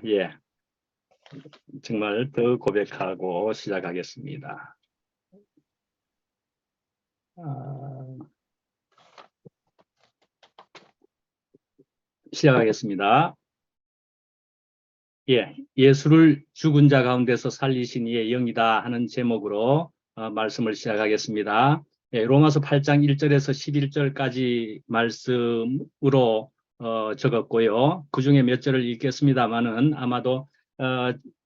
예. 정말 더 고백하고 시작하겠습니다. 시작하겠습니다. 예, 예수를 죽은 자 가운데서 살리신 이의 영이다 하는 제목으로 말씀을 시작하겠습니다. 예, 로마서 8장 1절에서 11절까지 말씀으로 적었고요. 그 중에 몇 절을 읽겠습니다만은 아마도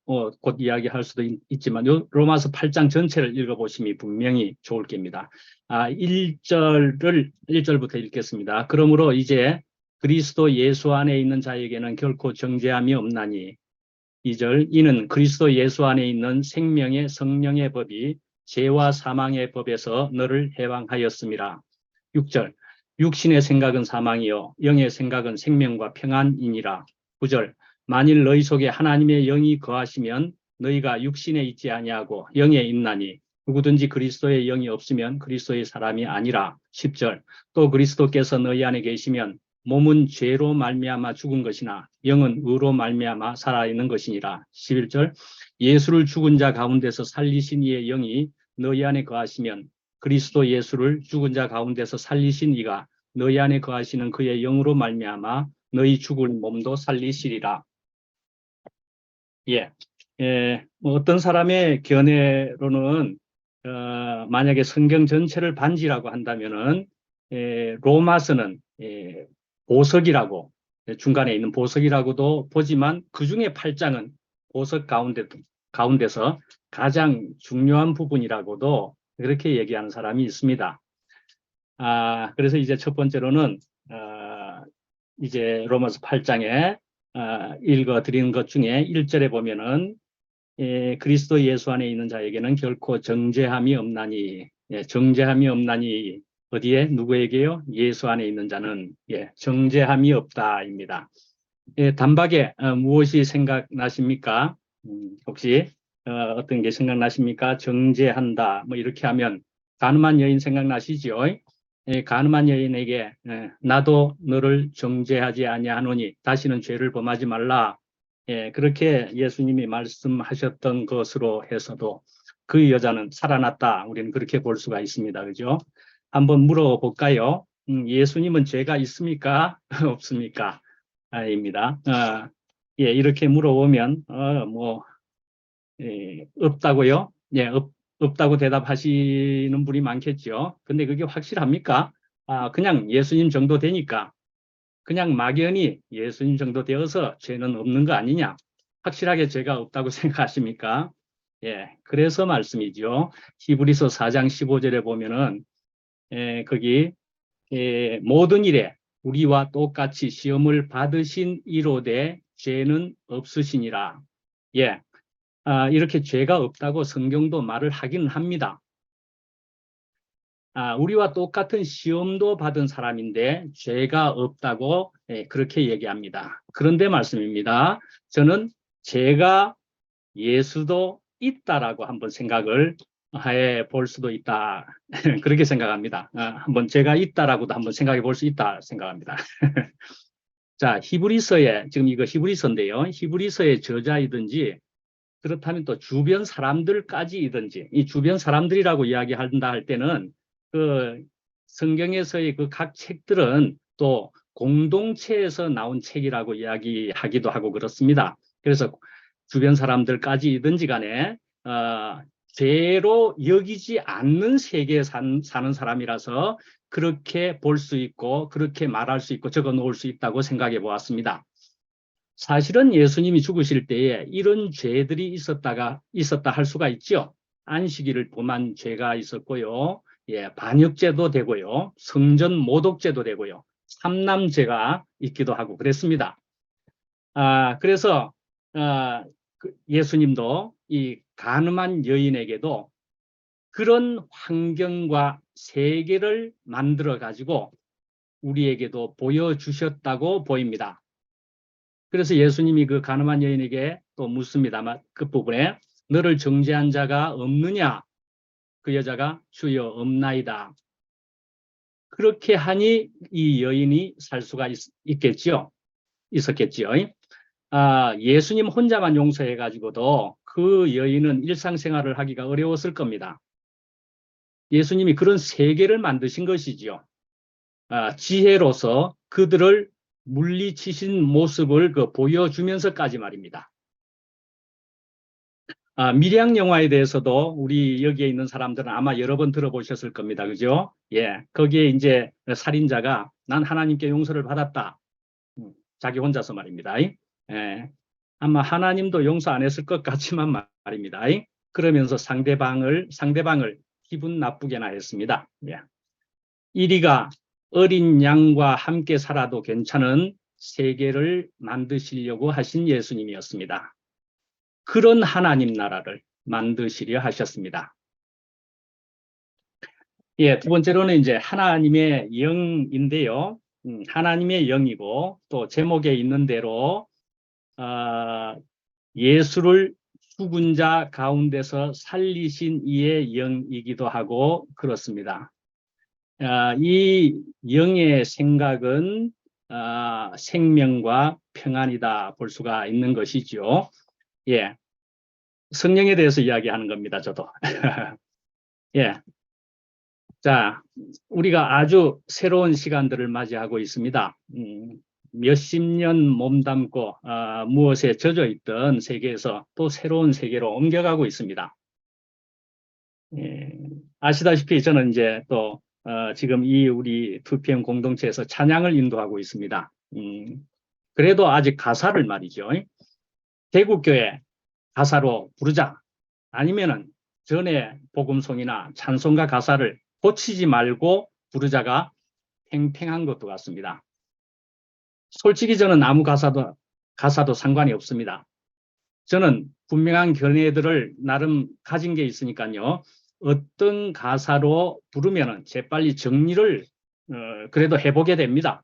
곧 이야기할 수도 있지만 로마서 8장 전체를 읽어보심이 분명히 좋을 겁니다. 1절부터 읽겠습니다. 그러므로 이제 그리스도 예수 안에 있는 자에게는 결코 정죄함이 없나니 2절 이는 그리스도 예수 안에 있는 생명의 성령의 법이 죄와 사망의 법에서 너를 해방하였음이라. 6절 육신의 생각은 사망이요 영의 생각은 생명과 평안이니라. 9절 만일 너희 속에 하나님의 영이 거하시면 너희가 육신에 있지 아니하고 영에 있나니 누구든지 그리스도의 영이 없으면 그리스도의 사람이 아니라. 10절 또 그리스도께서 너희 안에 계시면 몸은 죄로 말미암아 죽은 것이나 영은 의로 말미암아 살아있는 것이니라. 11절 예수를 죽은 자 가운데서 살리신 이의 영이 너희 안에 거하시면 그리스도 예수를 죽은 자 가운데서 살리신 이가 너희 안에 거하시는 그의 영으로 말미암아 너희 죽은 몸도 살리시리라. 뭐 어떤 사람의 견해로는 만약에 성경 전체를 반지라고 한다면은 로마서는 보석이라고 중간에 있는 보석이라고도 보지만 그 중에 8장은 보석 가운데서 가장 중요한 부분이라고도 그렇게 얘기하는 사람이 있습니다. 그래서 이제 첫 번째로는 이제 로마서 8장에 읽어드린 것 중에 1절에 보면은 그리스도 예수 안에 있는 자에게는 결코 정죄함이 없나니, 정죄함이 없나니 어디에 누구에게요? 예수 안에 있는 자는 정죄함이 없다입니다. 단박에 무엇이 생각나십니까? 혹시 어떤 게 생각나십니까? 정죄한다 뭐 이렇게 하면 가늠한 여인 생각나시죠? 가늠한 여인에게 나도 너를 정죄하지 아니하노니 다시는 죄를 범하지 말라. 그렇게 예수님이 말씀하셨던 것으로 해서도 그 여자는 살아났다. 우리는 그렇게 볼 수가 있습니다. 그죠? 한번 물어볼까요? 예수님은 죄가 있습니까? 없습니까? 입니다. 이렇게 물어보면 없다고요? 없다고 대답하시는 분이 많겠죠. 근데 그게 확실합니까? 그냥 예수님 정도 되니까 그냥 막연히 예수님 정도 되어서 죄는 없는 거 아니냐? 확실하게 죄가 없다고 생각하십니까? 그래서 말씀이죠. 히브리서 4장 15절에 보면은 거기 모든 일에 우리와 똑같이 시험을 받으신 이로되 죄는 없으시니라. 이렇게 죄가 없다고 성경도 말을 하긴 합니다. 우리와 똑같은 시험도 받은 사람인데 죄가 없다고 그렇게 얘기합니다. 그런데 말씀입니다. 저는 죄가 예수도 있다라고 한번 생각을 해 볼 수도 있다. 그렇게 생각합니다. 한번 죄가 있다라고도 한번 생각해 볼 수 있다 생각합니다. 자, 히브리서에 지금 이거 히브리서인데요. 히브리서의 저자이든지 그렇다면 또 주변 사람들까지이든지 이 주변 사람들이라고 이야기한다 할 때는 그 성경에서의 그 각 책들은 또 공동체에서 나온 책이라고 이야기하기도 하고 그렇습니다. 그래서 주변 사람들까지이든지 간에 죄로 여기지 않는 세계에 사는 사람이라서 그렇게 볼 수 있고 그렇게 말할 수 있고 적어 놓을 수 있다고 생각해 보았습니다. 사실은 예수님이 죽으실 때에 이런 죄들이 있었다 할 수가 있죠. 안식일을 범한 죄가 있었고요. 반역죄도 되고요. 성전 모독죄도 되고요. 삼남죄가 있기도 하고 그랬습니다. 그래서 예수님도 이 가늠한 여인에게도 그런 환경과 세계를 만들어 가지고 우리에게도 보여주셨다고 보입니다. 그래서 예수님이 그 가늠한 여인에게 또 묻습니다만 끝부분에 너를 정죄한 자가 없느냐? 그 여자가 주여 없나이다. 그렇게 하니 이 여인이 살 수가 있겠죠. 있었겠지요. 예수님 혼자만 용서해가지고도 그 여인은 일상생활을 하기가 어려웠을 겁니다. 예수님이 그런 세계를 만드신 것이지요. 지혜로서 그들을 물리치신 모습을 보여주면서까지 말입니다. 밀양 영화에 대해서도 우리 여기에 있는 사람들은 아마 여러 번 들어보셨을 겁니다. 그죠? 예. 거기에 이제 살인자가 난 하나님께 용서를 받았다. 자기 혼자서 말입니다. 예. 아마 하나님도 용서 안 했을 것 같지만 말입니다. 그러면서 상대방을 기분 나쁘게나 했습니다. 예. 이리가 어린 양과 함께 살아도 괜찮은 세계를 만드시려고 하신 예수님이었습니다. 그런 하나님 나라를 만드시려 하셨습니다. 예, 두 번째로는 이제 하나님의 영인데요. 하나님의 영이고 또 제목에 있는 대로 예수를 죽은 자 가운데서 살리신 이의 영이기도 하고 그렇습니다. 이 영의 생각은 생명과 평안이다 볼 수가 있는 것이죠. 예, 성령에 대해서 이야기하는 겁니다. 저도. 예, 자, 우리가 아주 새로운 시간들을 맞이하고 있습니다. 몇십 년 몸담고 무엇에 젖어 있던 세계에서 또 새로운 세계로 옮겨가고 있습니다. 예, 아시다시피 저는 이제 또 지금 이 우리 2PM 공동체에서 찬양을 인도하고 있습니다. 그래도 아직 가사를 말이죠. 대국교회 가사로 부르자 아니면은 전에 복음송이나 찬송가 가사를 고치지 말고 부르자가 팽팽한 것도 같습니다. 솔직히 저는 아무 가사도 상관이 없습니다. 저는 분명한 견해들을 나름 가진 게 있으니까요. 어떤 가사로 부르면은 재빨리 정리를 그래도 해보게 됩니다.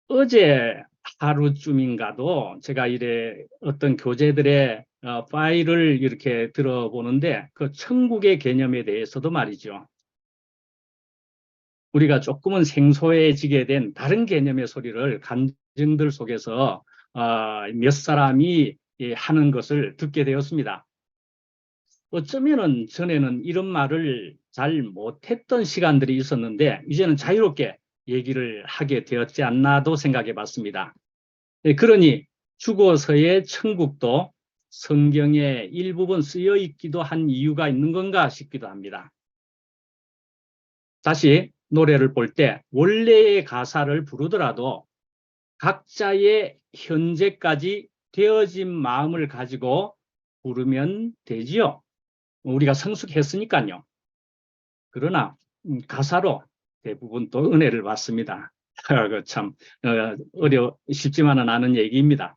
어제 하루쯤인가도 제가 어떤 교재들의 파일을 이렇게 들어보는데 그 천국의 개념에 대해서도 말이죠. 우리가 조금은 생소해지게 된 다른 개념의 소리를 간증들 속에서 몇 사람이 하는 것을 듣게 되었습니다. 어쩌면은 전에는 이런 말을 잘 못했던 시간들이 있었는데 이제는 자유롭게 얘기를 하게 되었지 않나도 생각해 봤습니다. 그러니 죽어서의 천국도 성경에 일부분 쓰여 있기도 한 이유가 있는 건가 싶기도 합니다. 다시 노래를 볼 때 원래의 가사를 부르더라도 각자의 현재까지 되어진 마음을 가지고 부르면 되지요. 우리가 성숙했으니까요. 그러나 가사로 대부분 또 은혜를 받습니다. 참 쉽지만은 않은 얘기입니다.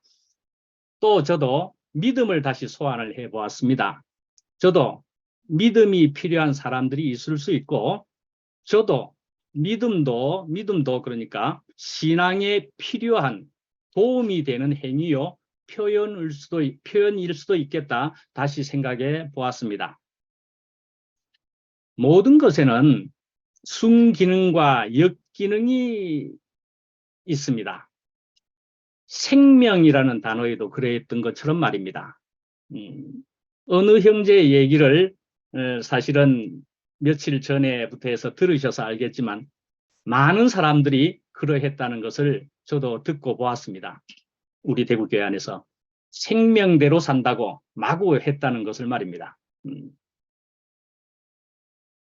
또 저도 믿음을 다시 소환을 해보았습니다. 저도 믿음이 필요한 사람들이 있을 수 있고 저도 믿음도 그러니까 필요한 도움이 되는 행위요 표현일 수도 있겠다 다시 생각해 보았습니다. 모든 것에는 순기능과 역기능이 있습니다. 생명이라는 단어에도 그랬던 것처럼 말입니다. 어느 형제의 얘기를 사실은 며칠 전에부터 해서 들으셔서 알겠지만 많은 사람들이 그러했다는 것을 저도 듣고 보았습니다. 우리 대구교회 안에서 생명대로 산다고 마구 했다는 것을 말입니다.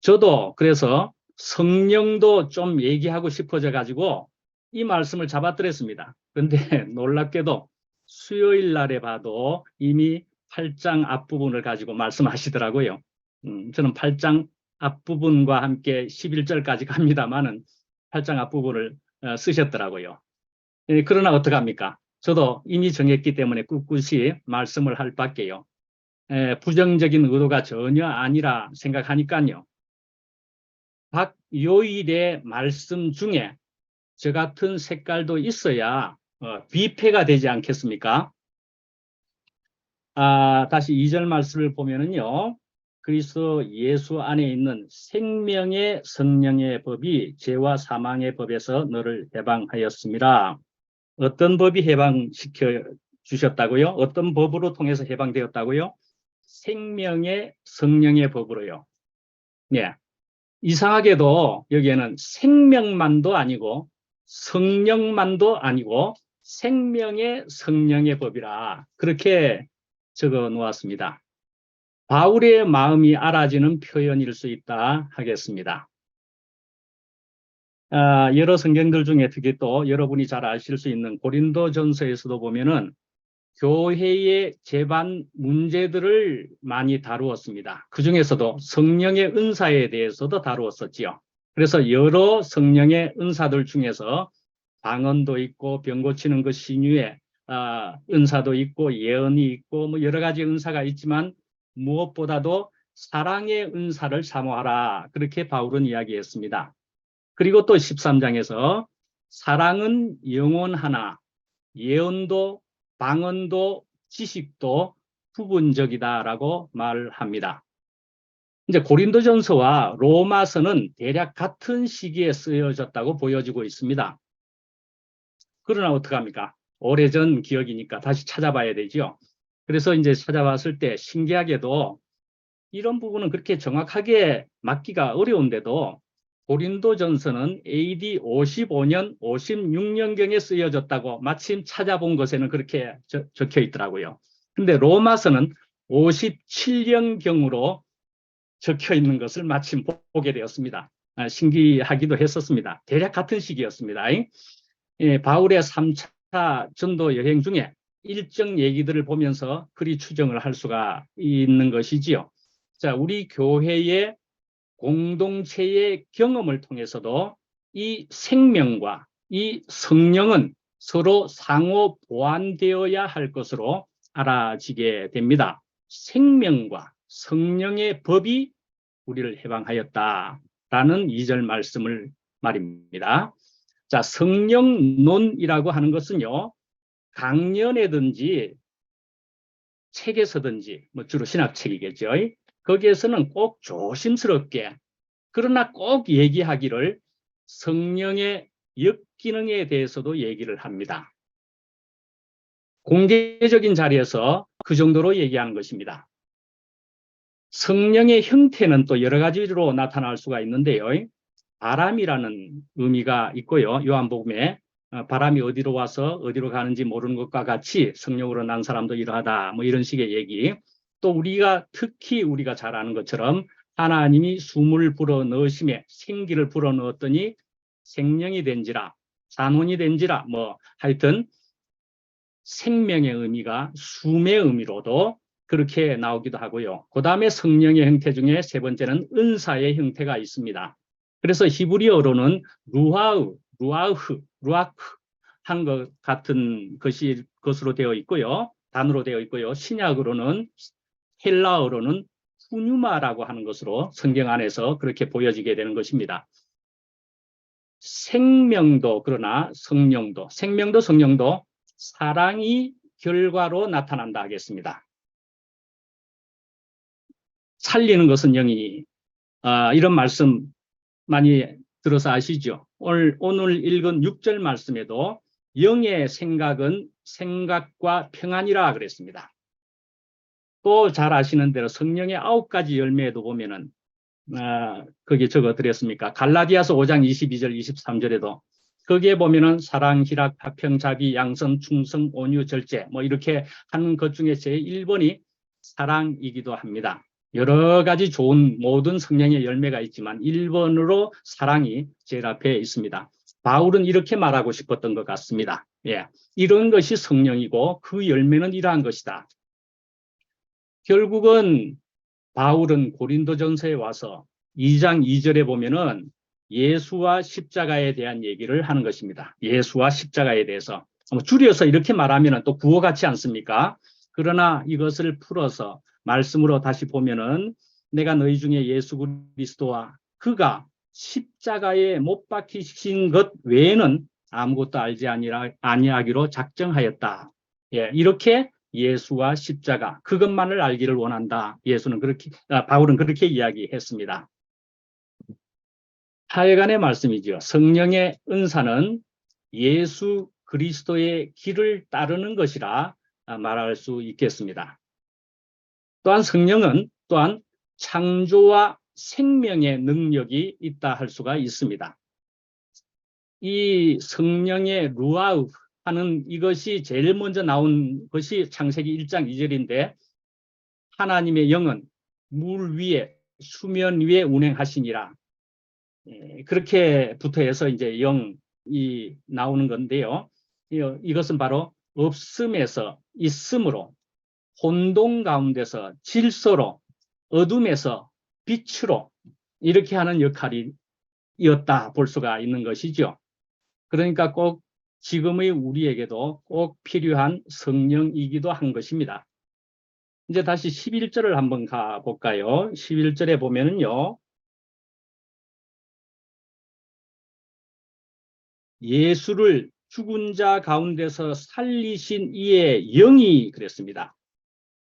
저도 그래서 성령도 좀 얘기하고 싶어져 가지고 이 말씀을 잡아드렸습니다. 그런데 놀랍게도 수요일 날에 봐도 이미 8장 앞부분을 가지고 말씀하시더라고요. 저는 8장 앞부분과 함께 11절까지 갑니다만은 8장 앞부분을 쓰셨더라고요. 그러나 어떡합니까? 저도 이미 정했기 때문에 꿋꿋이 말씀을 할 밖에요. 부정적인 의도가 전혀 아니라 생각하니까요. 박요일의 말씀 중에 저 같은 색깔도 있어야 비패가 되지 않겠습니까? 다시 2절 말씀을 보면은요. 그리스도 예수 안에 있는 생명의 성령의 법이 죄와 사망의 법에서 너를 해방하였습니다. 어떤 법이 해방시켜 주셨다고요? 어떤 법으로 통해서 해방되었다고요? 생명의 성령의 법으로요. 네. 이상하게도 여기에는 생명만도 아니고 성령만도 아니고 생명의 성령의 법이라 그렇게 적어 놓았습니다. 바울의 마음이 알아지는 표현일 수 있다 하겠습니다. 여러 성경들 중에 특히 또 여러분이 잘 아실 수 있는 고린도전서에서도 보면은 교회의 재반 문제들을 많이 다루었습니다. 그 중에서도 성령의 은사에 대해서도 다루었었지요. 그래서 여러 성령의 은사들 중에서 방언도 있고 병 고치는 그 신유의 은사도 있고 예언이 있고 뭐 여러 가지 은사가 있지만 무엇보다도 사랑의 은사를 사모하라. 그렇게 바울은 이야기했습니다. 그리고 또 13장에서 사랑은 영원하나 예언도 방언도 지식도 부분적이다라고 말합니다. 이제 고린도전서와 로마서는 대략 같은 시기에 쓰여졌다고 보여지고 있습니다. 그러나 어떡합니까? 오래전 기억이니까 다시 찾아봐야 되죠. 그래서 이제 찾아봤을 때 신기하게도 이런 부분은 그렇게 정확하게 맞기가 어려운데도 고린도전서는 AD 55년, 56년경에 쓰여졌다고 마침 찾아본 것에는 그렇게 적혀 있더라고요. 근데 로마서는 57년경으로 적혀 있는 것을 마침 보게 되었습니다. 신기하기도 했었습니다. 대략 같은 시기였습니다. 바울의 3차 전도 여행 중에 일정 얘기들을 보면서 그리 추정을 할 수가 있는 것이지요. 자, 우리 교회의 공동체의 경험을 통해서도 이 생명과 이 성령은 서로 상호 보완되어야 할 것으로 알아지게 됩니다. 생명과 성령의 법이 우리를 해방하였다라는 2절 말씀을 말입니다. 자, 성령론이라고 하는 것은요, 강연에든지 책에서든지 뭐 주로 신학책이겠죠. 거기에서는 꼭 조심스럽게 그러나 꼭 얘기하기를 성령의 역기능에 대해서도 얘기를 합니다. 공개적인 자리에서 그 정도로 얘기하는 것입니다. 성령의 형태는 또 여러 가지로 나타날 수가 있는데요. 바람이라는 의미가 있고요. 요한복음에 바람이 어디로 와서 어디로 가는지 모르는 것과 같이 성령으로 난 사람도 이러하다. 뭐 이런 식의 얘기. 또 우리가 특히 우리가 잘 아는 것처럼 하나님이 숨을 불어 넣으심에 생기를 불어 넣었더니 생명이 된지라 산혼이 된지라 뭐 하여튼 생명의 의미가 숨의 의미로도 그렇게 나오기도 하고요. 그 다음에 성령의 형태 중에 세 번째는 은사의 형태가 있습니다. 그래서 히브리어로는 루아흐 한 것 같은 것으로 되어 있고요. 단어로 되어 있고요. 신약으로는 헬라어로는 푸뉴마라고 하는 것으로 성경 안에서 그렇게 보여지게 되는 것입니다. 생명도 그러나 성령도, 생명도 성령도 사랑이 결과로 나타난다 하겠습니다. 살리는 것은 영이 이런 말씀 많이 들어서 아시죠? 오늘 읽은 6절 말씀에도 영의 생각은 생각과 평안이라 그랬습니다. 또 잘 아시는 대로 성령의 9가지 열매에도 보면은 거기에 적어 드렸습니까? 갈라디아서 5장 22절 23절에도 거기에 보면은 사랑, 희락, 화평, 자비, 양선, 충성, 온유, 절제 뭐 이렇게 하는 것 중에 제1번이 사랑이기도 합니다. 여러 가지 좋은 모든 성령의 열매가 있지만 1번으로 사랑이 제일 앞에 있습니다. 바울은 이렇게 말하고 싶었던 것 같습니다. 예, 이런 것이 성령이고 그 열매는 이러한 것이다. 결국은 바울은 고린도전서에 와서 2장 2절에 보면은 예수와 십자가에 대한 얘기를 하는 것입니다. 예수와 십자가에 대해서. 줄여서 이렇게 말하면 또 구호 같지 않습니까? 그러나 이것을 풀어서 말씀으로 다시 보면은 내가 너희 중에 예수 그리스도와 그가 십자가에 못 박히신 것 외에는 아무것도 알지 아니하기로 작정하였다. 예, 이렇게 예수와 십자가 그것만을 알기를 원한다. 바울은 그렇게 이야기했습니다. 하여간의 말씀이죠. 성령의 은사는 예수 그리스도의 길을 따르는 것이라 말할 수 있겠습니다. 또한 성령은 또한 창조와 생명의 능력이 있다 할 수가 있습니다. 이 성령의 루아우 하는 이것이 제일 먼저 나온 것이 창세기 1장 2절인데 하나님의 영은 물 위에 수면 위에 운행하시니라. 그렇게 부터해서 이제 영이 나오는 건데요. 이것은 바로 없음에서 있음으로 혼돈 가운데서 질서로 어둠에서 빛으로 이렇게 하는 역할이었다 볼 수가 있는 것이죠. 그러니까 꼭 지금의 우리에게도 꼭 필요한 성령이기도 한 것입니다. 이제 다시 11절을 한번 가볼까요? 11절에 보면은요. 예수를 죽은 자 가운데서 살리신 이의 영이 그랬습니다.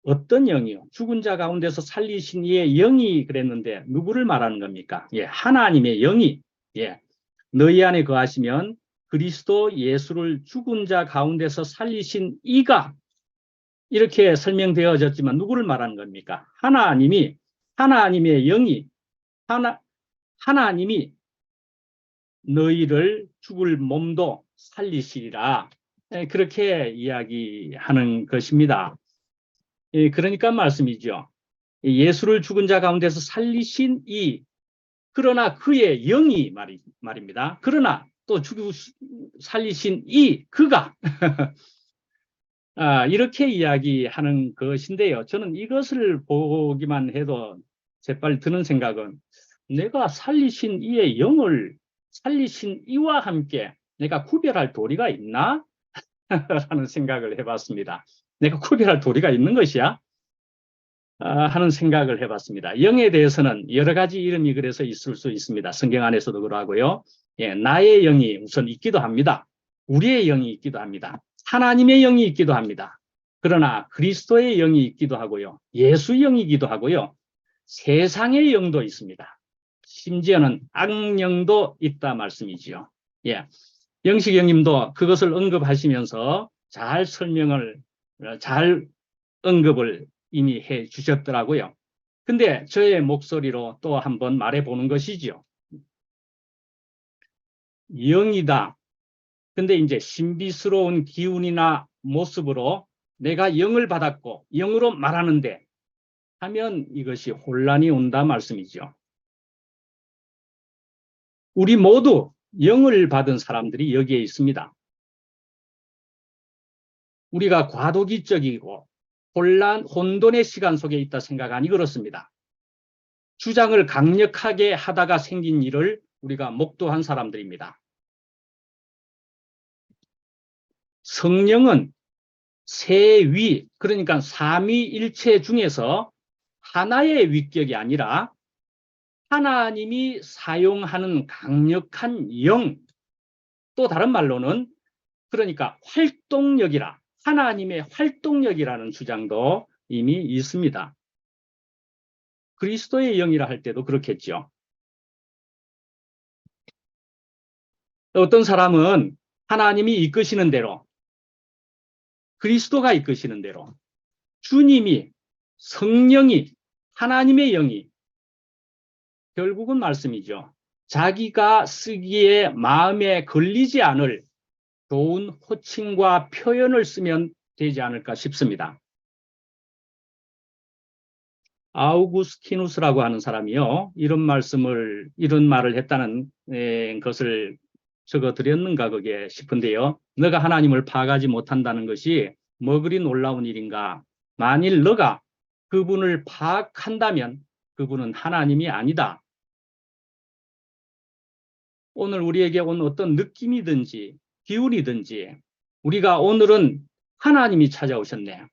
어떤 영이요? 죽은 자 가운데서 살리신 이의 영이 그랬는데 누구를 말하는 겁니까? 하나님의 영이 너희 안에 거하시면 그리스도 예수를 죽은 자 가운데서 살리신 이가 이렇게 설명되어졌지만 누구를 말하는 겁니까? 하나님의 영이 하나님이 너희를 죽을 몸도 살리시리라. 그렇게 이야기하는 것입니다. 그러니까 말씀이죠. 예수를 죽은 자 가운데서 살리신 그러나 그의 영이 말입니다. 그러나 또 살리신 그가 이렇게 이야기하는 것인데요. 저는 이것을 보기만 해도 재빨리 드는 생각은 내가 살리신 이의 영을 살리신 이와 함께 내가 구별할 도리가 있나? 하는 생각을 해봤습니다. 내가 구별할 도리가 있는 것이야? 하는 생각을 해봤습니다. 영에 대해서는 여러 가지 이름이 그래서 있을 수 있습니다. 성경 안에서도 그러고요. 나의 영이 우선 있기도 합니다. 우리의 영이 있기도 합니다. 하나님의 영이 있기도 합니다. 그러나 그리스도의 영이 있기도 하고요. 예수의 영이기도 하고요. 세상의 영도 있습니다. 심지어는 악령도 있다 말씀이지요. 영식 형님도 그것을 언급하시면서 잘 언급을 이미 해 주셨더라고요. 근데 저의 목소리로 또 한번 말해 보는 것이죠. 영이다. 근데 이제 신비스러운 기운이나 모습으로 내가 영을 받았고 영으로 말하는데 하면 이것이 혼란이 온다 말씀이죠. 우리 모두 영을 받은 사람들이 여기에 있습니다. 우리가 과도기적이고 혼돈의 시간 속에 있다 생각하니 그렇습니다. 주장을 강력하게 하다가 생긴 일을 우리가 목도한 사람들입니다. 성령은 세위, 그러니까 삼위일체 중에서 하나의 위격이 아니라 하나님이 사용하는 강력한 영, 또 다른 말로는 그러니까 활동력이라, 하나님의 활동력이라는 주장도 이미 있습니다. 그리스도의 영이라 할 때도 그렇겠죠. 어떤 사람은 하나님이 이끄시는 대로, 그리스도가 이끄시는 대로, 주님이, 성령이, 하나님의 영이 결국은 말씀이죠. 자기가 쓰기에 마음에 걸리지 않을 좋은 호칭과 표현을 쓰면 되지 않을까 싶습니다. 아우구스티누스라고 하는 사람이요. 이런 말을 했다는 것을 적어드렸는가 그게 싶은데요. 너가 하나님을 파악하지 못한다는 것이 뭐 그리 놀라운 일인가. 만일 너가 그분을 파악한다면 그분은 하나님이 아니다. 오늘 우리에게 온 어떤 느낌이든지 기운이든지 우리가 오늘은 하나님이 찾아오셨네.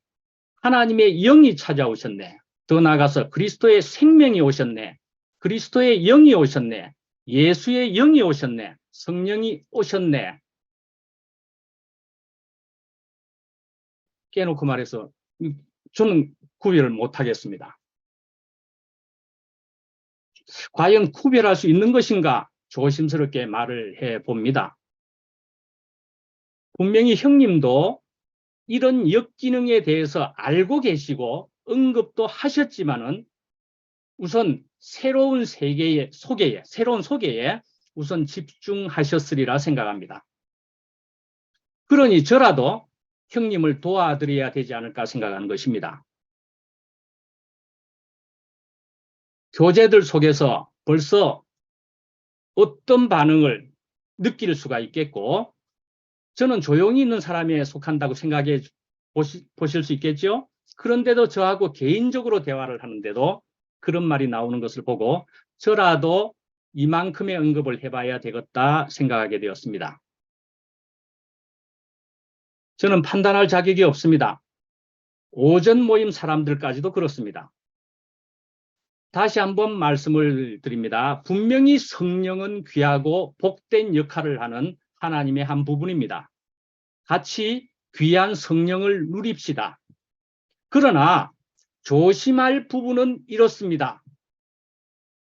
하나님의 영이 찾아오셨네. 더 나아가서 그리스도의 생명이 오셨네. 그리스도의 영이 오셨네. 예수의 영이 오셨네. 성령이 오셨네. 깨놓고 말해서 저는 구별을 못하겠습니다. 과연 구별할 수 있는 것인가 조심스럽게 말을 해봅니다. 분명히 형님도 이런 역기능에 대해서 알고 계시고 언급도 하셨지만은 우선 새로운 소개에 우선 집중하셨으리라 생각합니다. 그러니 저라도 형님을 도와드려야 되지 않을까 생각하는 것입니다. 교재들 속에서 벌써 어떤 반응을 느낄 수가 있겠고, 저는 조용히 있는 사람에 속한다고 생각해 보실 수 있겠죠? 그런데도 저하고 개인적으로 대화를 하는데도 그런 말이 나오는 것을 보고 저라도 이만큼의 언급을 해봐야 되겠다 생각하게 되었습니다. 저는 판단할 자격이 없습니다. 오전 모임 사람들까지도 그렇습니다. 다시 한번 말씀을 드립니다. 분명히 성령은 귀하고 복된 역할을 하는 하나님의 한 부분입니다. 같이 귀한 성령을 누립시다. 그러나 조심할 부분은 이렇습니다.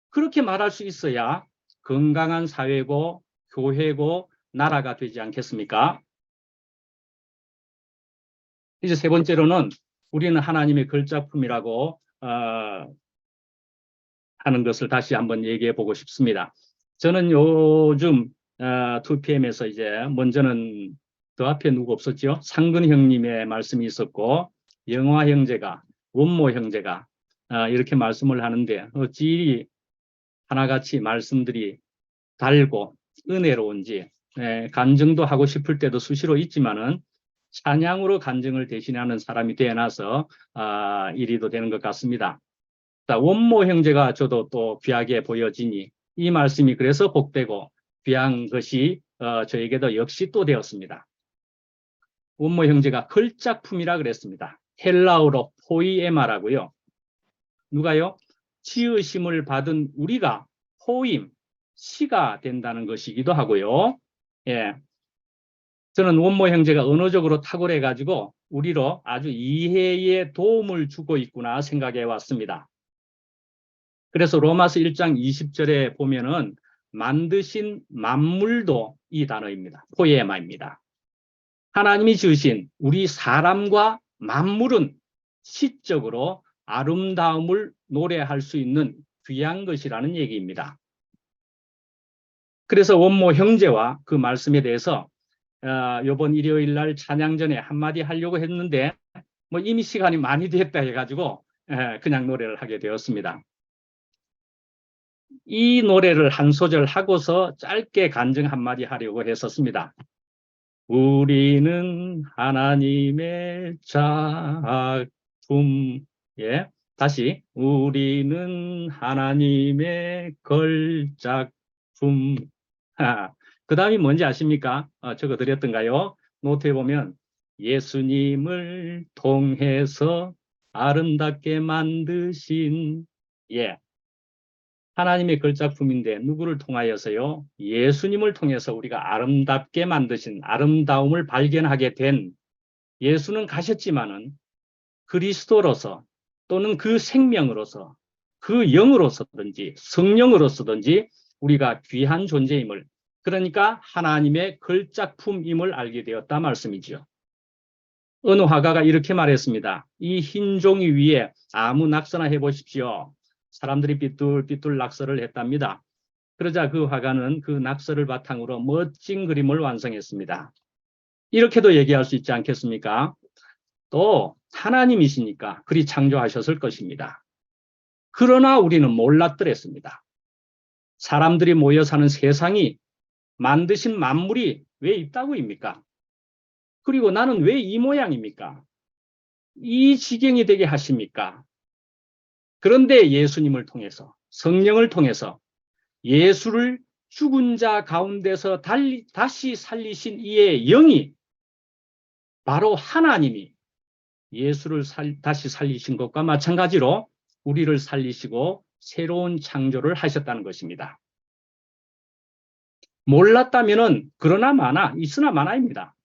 그렇게 말할 수 있어야 건강한 사회고 교회고 나라가 되지 않겠습니까? 이제 세 번째로는 우리는 하나님의 걸작품이라고 하는 것을 다시 한번 얘기해 보고 싶습니다. 저는 요즘 2PM에서 이제 먼저는 그 앞에 누구 없었죠? 상근 형님의 말씀이 있었고 영화 형제가 원모 형제가 이렇게 말씀을 하는데 어찌 하나같이 말씀들이 달고 은혜로운지 간증도 하고 싶을 때도 수시로 있지만은 찬양으로 간증을 대신하는 사람이 되어나서 이리도 되는 것 같습니다. 자, 원모 형제가 저도 또 귀하게 보여지니 이 말씀이 그래서 복되고 귀한 것이 저에게도 역시 또 되었습니다. 원모 형제가 걸작품이라 그랬습니다. 헬라어로 포이에마라고요. 누가요? 지으심을 받은 우리가 포임, 시가 된다는 것이기도 하고요. 예. 저는 원모 형제가 언어적으로 탁월해 가지고 우리로 아주 이해에 도움을 주고 있구나 생각해 왔습니다. 그래서 로마서 1장 20절에 보면은 만드신 만물도 이 단어입니다. 포에마입니다. 하나님이 지으신 우리 사람과 만물은 시적으로 아름다움을 노래할 수 있는 귀한 것이라는 얘기입니다. 그래서 원모 형제와 그 말씀에 대해서 이번 일요일 날 찬양 전에 한마디 하려고 했는데 뭐 이미 시간이 많이 됐다 해가지고 그냥 노래를 하게 되었습니다. 이 노래를 한 소절 하고서 짧게 간증 한마디 하려고 했었습니다. 우리는 하나님의 작품. 예, 다시 우리는 하나님의 걸작품. 그 다음이 뭔지 아십니까? 적어드렸던가요? 노트에 보면 예수님을 통해서 아름답게 만드신, 예, 하나님의 걸작품인데 누구를 통하여서요? 예수님을 통해서 우리가 아름답게 만드신, 아름다움을 발견하게 된, 예수는 가셨지만은 그리스도로서 또는 그 생명으로서 그 영으로서든지 성령으로서든지 우리가 귀한 존재임을, 그러니까 하나님의 걸작품임을 알게 되었다 말씀이지요. 어느 화가가 이렇게 말했습니다. 이 흰 종이 위에 아무 낙서나 해보십시오. 사람들이 삐뚤삐뚤 낙서를 했답니다. 그러자 그 화가는 그 낙서를 바탕으로 멋진 그림을 완성했습니다. 이렇게도 얘기할 수 있지 않겠습니까? 또 하나님이시니까 그리 창조하셨을 것입니다. 그러나 우리는 몰랐더랬습니다. 사람들이 모여 사는 세상이 만드신 만물이 왜 있다고입니까? 그리고 나는 왜 이 모양입니까? 이 지경이 되게 하십니까? 그런데 예수님을 통해서, 성령을 통해서 예수를 죽은 자 가운데서 다시 살리신 이의 영이 바로 하나님이 예수를 다시 살리신 것과 마찬가지로 우리를 살리시고 새로운 창조를 하셨다는 것입니다. 몰랐다면은 그러나 마나 있으나 마나입니다.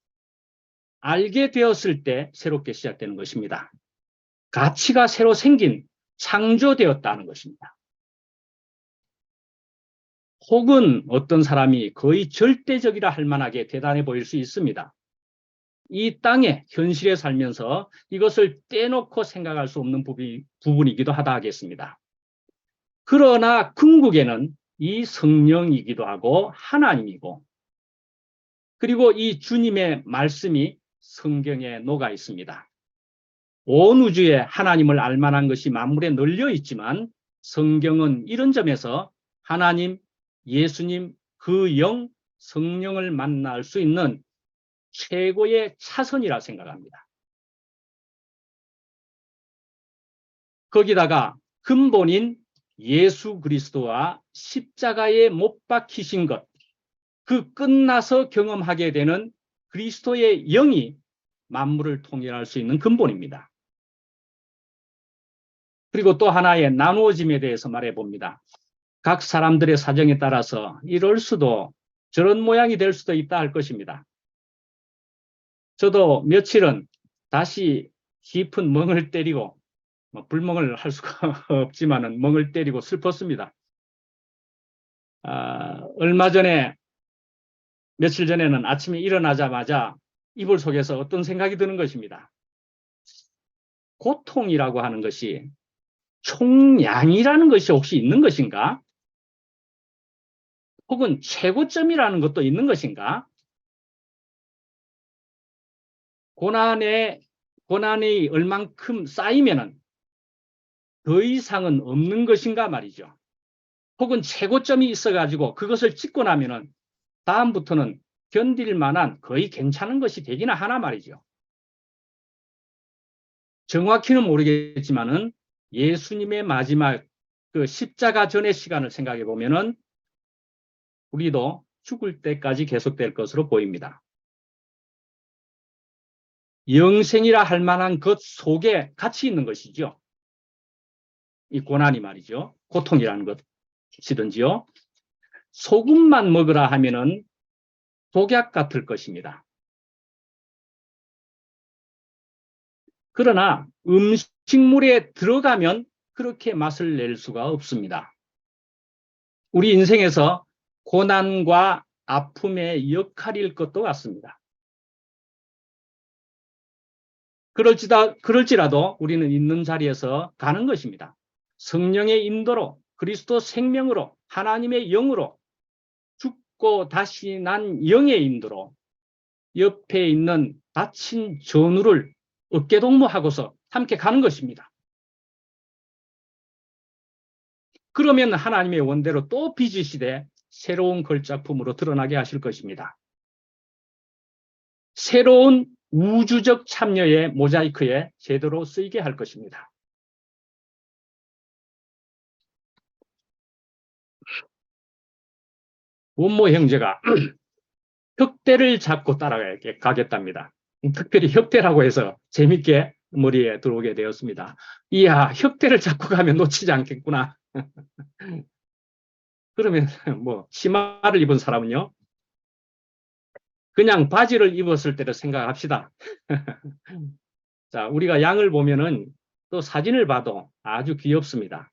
알게 되었을 때 새롭게 시작되는 것입니다. 가치가 새로 생긴, 창조되었다는 것입니다. 혹은 어떤 사람이 거의 절대적이라 할 만하게 대단해 보일 수 있습니다. 이 땅에 현실에 살면서 이것을 떼놓고 생각할 수 없는 부분이기도 하다 하겠습니다. 그러나 궁극에는 이 성령이기도 하고 하나님이고, 그리고 이 주님의 말씀이 성경에 녹아 있습니다. 온 우주에 하나님을 알만한 것이 만물에 널려 있지만 성경은 이런 점에서 하나님, 예수님, 그 영, 성령을 만날 수 있는 최고의 차선이라 생각합니다. 거기다가 근본인 예수 그리스도와 십자가에 못 박히신 것, 그 끝나서 경험하게 되는 그리스도의 영이 만물을 통일할 수 있는 근본입니다. 그리고 또 하나의 나누어짐에 대해서 말해봅니다. 각 사람들의 사정에 따라서 이럴 수도 저런 모양이 될 수도 있다 할 것입니다. 저도 며칠은 다시 깊은 멍을 때리고, 불멍을 할 수가 없지만은 멍을 때리고 슬펐습니다. 얼마 전에, 며칠 전에는 아침에 일어나자마자 이불 속에서 어떤 생각이 드는 것입니다. 고통이라고 하는 것이 총량이라는 것이 혹시 있는 것인가? 혹은 최고점이라는 것도 있는 것인가? 고난이 얼만큼 쌓이면은 더 이상은 없는 것인가 말이죠. 혹은 최고점이 있어가지고 그것을 찍고 나면은 다음부터는 견딜 만한 거의 괜찮은 것이 되기나 하나 말이죠. 정확히는 모르겠지만은 예수님의 마지막 그 십자가 전의 시간을 생각해 보면은 우리도 죽을 때까지 계속될 것으로 보입니다. 영생이라 할 만한 것 속에 같이 있는 것이죠. 이 고난이 말이죠. 고통이라는 것이든지요. 소금만 먹으라 하면은 독약 같을 것입니다. 그러나 음식물에 들어가면 그렇게 맛을 낼 수가 없습니다. 우리 인생에서 고난과 아픔의 역할일 것도 같습니다. 그럴지라도 우리는 있는 자리에서 가는 것입니다. 성령의 인도로, 그리스도 생명으로, 하나님의 영으로, 죽고 다시 난 영의 인도로 옆에 있는 다친 전우를 어깨동무하고서 함께 가는 것입니다. 그러면 하나님의 원대로 또 빚으시되 새로운 걸작품으로 드러나게 하실 것입니다. 새로운 우주적 참여의 모자이크에 제대로 쓰이게 할 것입니다. 원모 형제가 혁대를 잡고 따라가겠답니다. 특별히 혁대라고 해서 재밌게 머리에 들어오게 되었습니다. 이야, 혁대를 잡고 가면 놓치지 않겠구나. 그러면 뭐 치마를 입은 사람은요, 그냥 바지를 입었을 때를 생각합시다. 자, 우리가 양을 보면은 또 사진을 봐도 아주 귀엽습니다.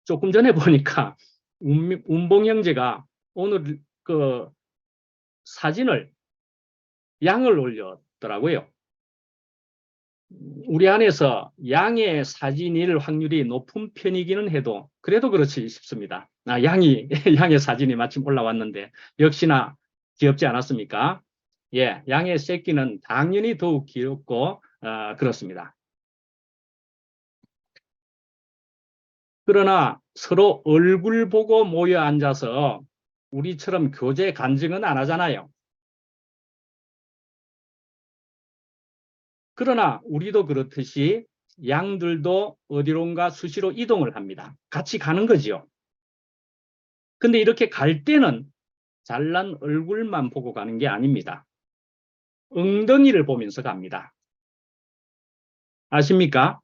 조금 전에 보니까 운봉 형제가 오늘 그 사진을 양을 올렸더라고요. 우리 안에서 양의 사진일 확률이 높은 편이기는 해도 그래도 그렇지 싶습니다. 양의 사진이 마침 올라왔는데 역시나 귀엽지 않았습니까? 예, 양의 새끼는 당연히 더욱 귀엽고 그렇습니다. 그러나 서로 얼굴 보고 모여 앉아서 우리처럼 교제 간증은 안 하잖아요. 그러나 우리도 그렇듯이 양들도 어디론가 수시로 이동을 합니다. 같이 가는 거지요. 근데 이렇게 갈 때는 잘난 얼굴만 보고 가는 게 아닙니다. 엉덩이를 보면서 갑니다. 아십니까?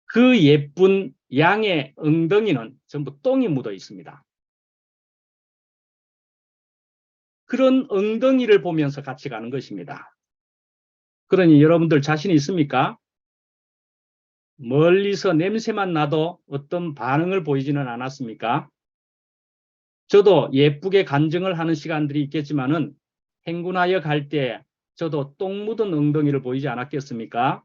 그 예쁜 양의 엉덩이는 전부 똥이 묻어 있습니다. 그런 엉덩이를 보면서 같이 가는 것입니다. 그러니 여러분들 자신 있습니까? 멀리서 냄새만 나도 어떤 반응을 보이지는 않았습니까? 저도 예쁘게 간증을 하는 시간들이 있겠지만은 행군하여 갈 때 저도 똥 묻은 엉덩이를 보이지 않았겠습니까?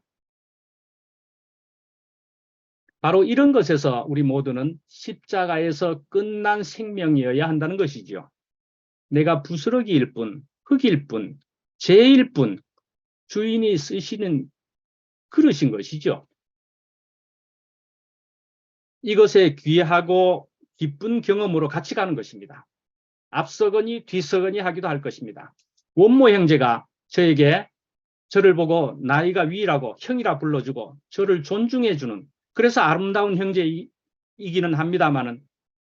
바로 이런 것에서 우리 모두는 십자가에서 끝난 생명이어야 한다는 것이지요. 내가 부스러기일 뿐, 흙일 뿐, 죄일 뿐, 주인이 쓰시는 그릇인 것이죠. 이것에 귀하고 기쁜 경험으로 같이 가는 것입니다. 앞서거니 뒤서거니 하기도 할 것입니다. 원모 형제가 저를 보고 나이가 위라고 형이라 불러주고 저를 존중해주는, 그래서 아름다운 형제이기는 합니다만은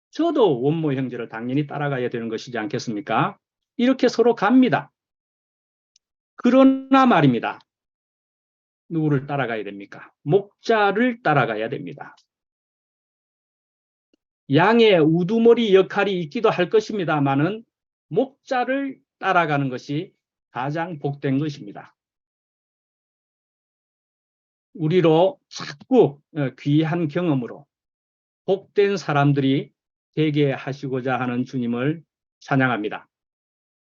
저도 원모 형제를 당연히 따라가야 되는 것이지 않겠습니까? 이렇게 서로 갑니다. 그러나 말입니다. 누구를 따라가야 됩니까? 목자를 따라가야 됩니다. 양의 우두머리 역할이 있기도 할 것입니다만은 목자를 따라가는 것이 가장 복된 것입니다. 우리로 자꾸 귀한 경험으로 복된 사람들이 되게 하시고자 하는 주님을 찬양합니다.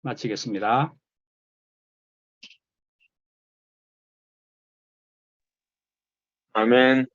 마치겠습니다. 아멘.